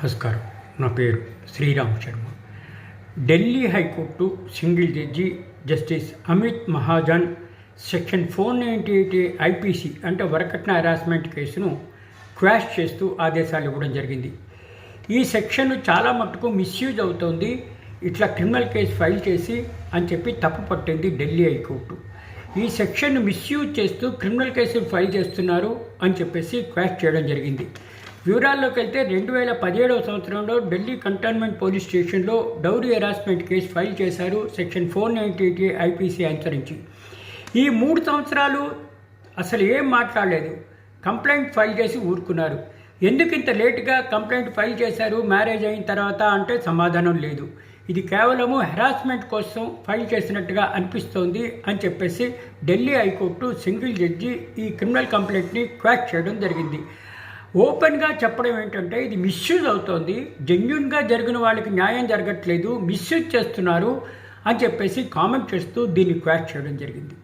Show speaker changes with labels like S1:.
S1: నమస్కారం. నా పేరు Sriram Sharma. Delhi high court single judge justice Amit Mahajan section 498 IPC అంటే వరకట్న హెరాస్మెంట్ కేసును క్వాష్ చేస్తూ ఆదేశాలు ఇవ్వడం జరిగింది. ఈ సెక్షన్ చాలా మట్టుకు మిస్యూజ్ అవుతోంది, ఇట్లా క్రిమినల్ కేసు ఫైల్ చేసి అని చెప్పి తప్పు పట్టింది ఢిల్లీ హైకోర్టు. ఈ సెక్షన్ మిస్యూజ్ చేస్తూ క్రిమినల్ కేసులు ఫైల్ చేస్తున్నారు అని చెప్పేసి క్వాష్ చేయడం జరిగింది. వివరాల్లోకి వెళ్తే 2017 సంవత్సరంలో ఢిల్లీ కంటోన్మెంట్ పోలీస్ స్టేషన్లో డౌరీ హెరాస్మెంట్ కేసు ఫైల్ చేశారు సెక్షన్ 498 ఐపీసీ అనుసరించి. ఈ 3 సంవత్సరాలు అసలు ఏం మాట్లాడలేదు, కంప్లైంట్ ఫైల్ చేసి ఊరుకున్నారు. ఎందుకు ఇంత లేటుగా కంప్లైంట్ ఫైల్ చేశారు మ్యారేజ్ అయిన తర్వాత అంటే సమాధానం లేదు. ఇది కేవలము హెరాస్మెంట్ కోసం ఫైల్ చేసినట్టుగా అనిపిస్తోంది అని చెప్పేసి ఢిల్లీ హైకోర్టు సింగిల్ జడ్జి ఈ క్రిమినల్ కంప్లైంట్ని క్వాష్ చేయడం జరిగింది. ఓపెన్గా చెప్పడం ఏంటంటే ఇది మిస్యూజ్ అవుతోంది, జెన్యూన్గా జరిగిన వాళ్ళకి న్యాయం జరగట్లేదు, మిస్యూజ్ చేస్తున్నారు అని చెప్పేసి కామెంట్ చేస్తూ దీన్ని క్వాష్ చేయడం జరిగింది.